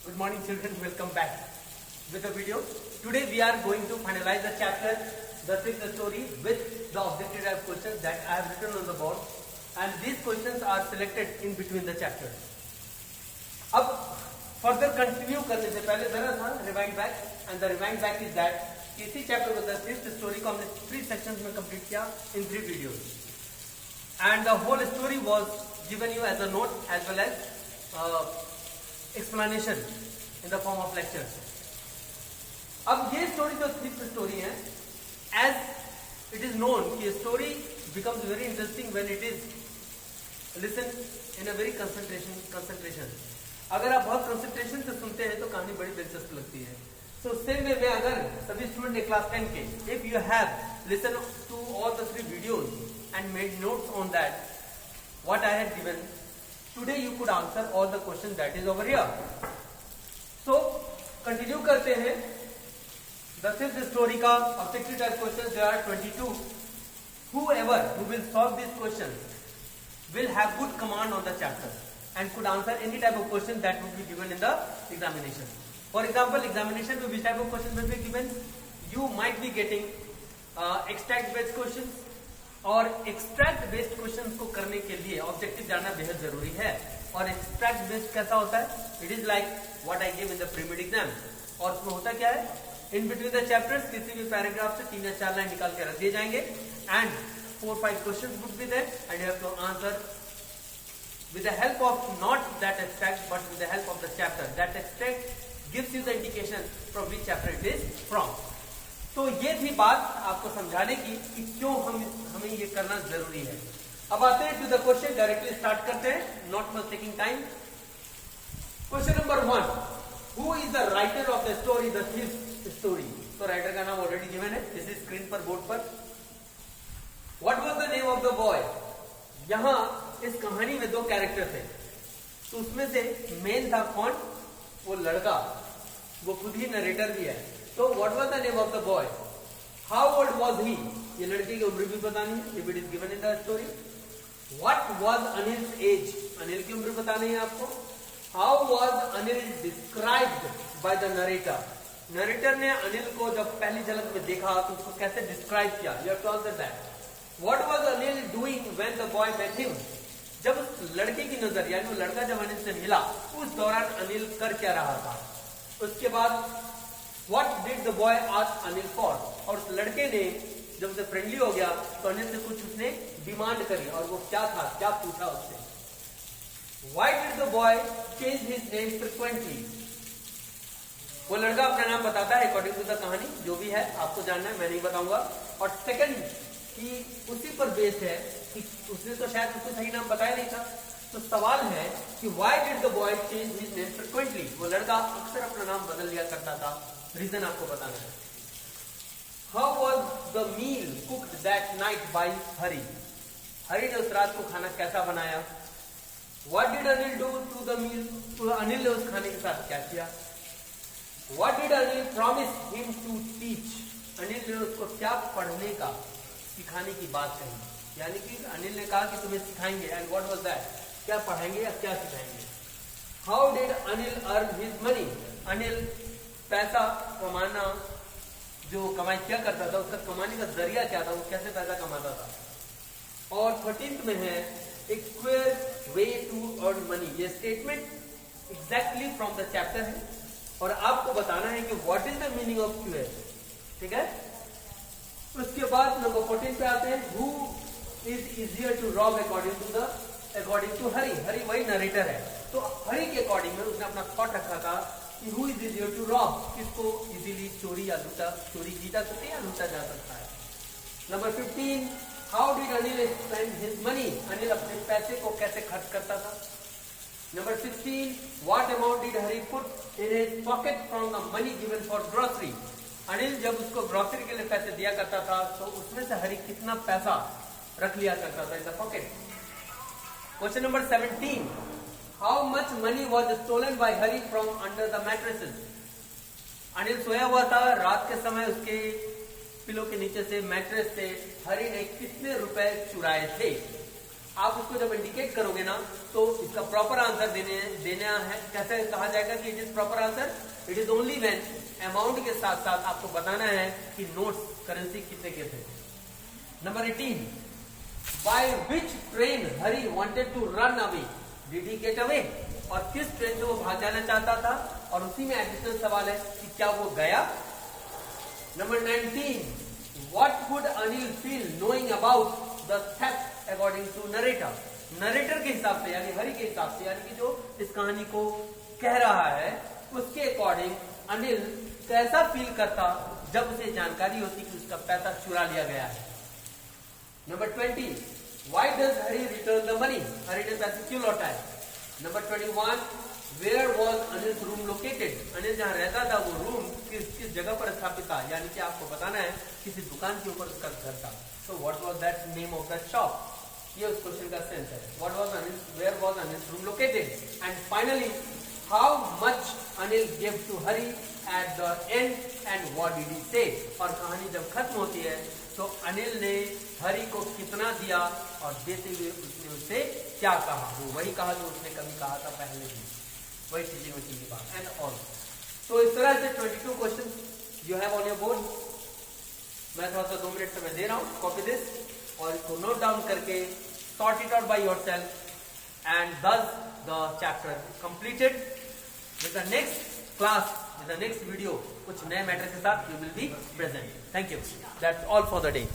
Good morning children, welcome back with a video. Today we are going to finalize the chapter, the sixth story with the objective type questions that I have written on the board, and these questions are selected in between the chapters. अब further continue करने से पहले जरा सा rewind back, and the rewind back is that इसी chapter को the sixth story को हमने 3 sections में complete किया in 3 videos, and the whole story was given you as a note as well as explanation in the form of lectures. अब ये story जो sixth story है, as it is known कि story becomes very interesting when it is listened in a very concentration. अगर आप बहुत concentration से सुनते हैं तो कहानी बड़ी दिलचस्प लगती है. So same way में अगर सभी स्टूडेंट ने क्लास 10 के, if you have listened to all the 3 videos and made notes on that what I had given, today you could answer all the questions that is over here. So continue करते हैं. The fifth story का objective type questions there are 22. Whoever who will solve these questions will have good command on the chapter and could answer any type of question that would be given in the examination. For example, examination में which type of question will be given? You might be getting extract based questions, और extract based questions को करने के लिए objective जानना बेहद जरूरी है. और एक्सट्रैक्ट बेस्ड कैसा होता है? It is like what I give in the premid exam. और उसमें होता क्या है? इन बिटवीन द चैप्टर्स किसी भी पैराग्राफ से 3 या 4 लाइन निकाल के रख दिए जाएंगे and 4-5 questions would be there and you have to answer with the help of not that extract but with the help of the chapter. That extract gives you the indication from which chapter it is from. तो ये थी बात आपको समझाने की कि क्यों हमें ये करना जरूरी है. अब आते हैं to the question, directly start करते हैं, not much taking time. Question number 1, who is the writer of the story the fifth story? तो राइटर का नाम ऑलरेडी गिवन है, इस स्क्रीन पर बोर्ड पर. What was the name of the boy? यहां इस कहानी में 2 कैरेक्टर थे, तो उसमें से मेन था कौन? वो लड़का, वो खुद ही नरेटर भी है. तो what was the name of the boy? How old was he? ये लड़के की उम्र भी बतानी है, if it is given in the story. What was Anil's age? Anil की उम्र बतानी है आपको. How was Anil described by the narrator? Narrator ने अनिल को जब पहली झलक में देखा तो उसको कैसे डिस्क्राइब किया? You have to answer that. What was Anil doing when the boy met him? जब उस लड़के की नजर, यानी वो लड़का जब अनिल से मिला उस दौरान अनिल कर क्या रहा था. उसके बाद What did the boy ask Anil for? और उस लड़के ने जब उसे फ्रेंडली हो गया तो अनिल से कुछ उसने डिमांड करी, और वो क्या था, क्या पूछा उससे? Why did the boy change his name frequently? वो लड़का अपना नाम बताता है अकॉर्डिंग टू द कहानी, जो भी है आपको जानना है, मैं नहीं बताऊंगा. और सेकंड कि उसी पर बेस्ड है कि उसने तो शायद उसको सही नाम बताया नहीं था. तो सवाल है कि why did the boy change his name frequently? वो लड़का अक्सर अपना नाम बदल लिया करता था, रीजन आपको बताना है. How was the meal cooked that night by Hari? Hari ने उस रात को खाना कैसा बनाया? What did Anil do to the meal? तो अनिल ने उस खाने के साथ क्या किया? What did Anil promise him to teach? Anil ने उसको क्या पढ़ने का, सिखाने की बात कही, यानी कि अनिल ने कहा कि तुम्हें सिखाएंगे. And what was that? क्या पढ़ाएंगे या क्या सिखाएंगे? How did Anil earn his money? Anil पैसा कमाना, जो कमाई क्या करता था, उसका कमाने का जरिया क्या था, वो कैसे पैसा कमाता था. और 13th में है एक queer way to earn money. ये statement exactly from the chapter है और आपको बताना है कि what is the meaning of queer. ठीक है. उसके बाद नंबर 14 पे आते हैं. Who is easier to rob according to Hari? Hari वही नरेटर है, तो हरि के अकॉर्डिंग में उसने अपना थॉट रखा था कि who is easier to rob? किसको इजीली चोरी की जा सकती है या लूटा जा सकता है. Number 15, how did Anil spend his money? Anil अपने पैसे को कैसे खर्च करता था. Number 16, what amount did Hari put in his pocket from the money given for grocery? Anil जब उसको ग्रोसरी के लिए पैसे दिया करता था तो उसमें से हरि कितना पैसा रख लिया करता था in the pocket. Question number 17, How much money was stolen by Hari from under the mattresses? Anil सोया हुआ था, रात के समय उसके पिलो के नीचे से, मैट्रेस से हरि ने कितने रुपए चुराए थे? आप उसको जब इंडिकेट करोगे ना तो इसका प्रॉपर आंसर देना है। कैसे कहा जाएगा कि it is proper answer? It is only when amount के साथ साथ आपको बताना है कि नोट्स करेंसी कितने के थे। Number 18, by which train Hari wanted to run away, did he get away? और किस ट्रेन से वो भाग जाना चाहता था? और उसी में एडिशनल सवाल है कि क्या वो गया? Number 19, what would Anil feel knowing about the theft according to narrator? नरेटर के हिसाब से यानी हरि के हिसाब से, यानी कि जो इस कहानी को कह रहा है उसके अकॉर्डिंग अनिल कैसा फील करता जब उसे जानकारी होती कि उसका पैसा चुरा लिया गया है। Number 20, why does Hari return the money? Hari ने पैसे क्यों लौटाए? Number 21, where was Anil room located? Anil जहां रहता था वो रूम किस जगह पर स्थापित था? यानी कि आपको बताना है किसी दुकान के ऊपर उसका घर था। So what was that name of that shop? ये उस क्वेश्चन का सेंस है। What was Anil? Where was Anil's room located? And finally, how much Anil gave to Hari at the end and what did he say? और कहानी जब खत्म होती है तो अनिल ने हरि को कितना दिया और देते हुए उसने उससे क्या कहा? वो वही कहा जो उसने कभी कहा था पहले भी, वही चीजें उसी की बात। And all. तो इस तरह से 22 question you have on your board. मैं थोड़ा सा 2 मिनट समय दे रहा हूं, कॉपी दिस और इसको नोट डाउन करके sort it out by yourself and thus the chapter completed. With the next class, with the next video, कुछ नए मैटर के साथ you will be present. Thank you. That's all for the day.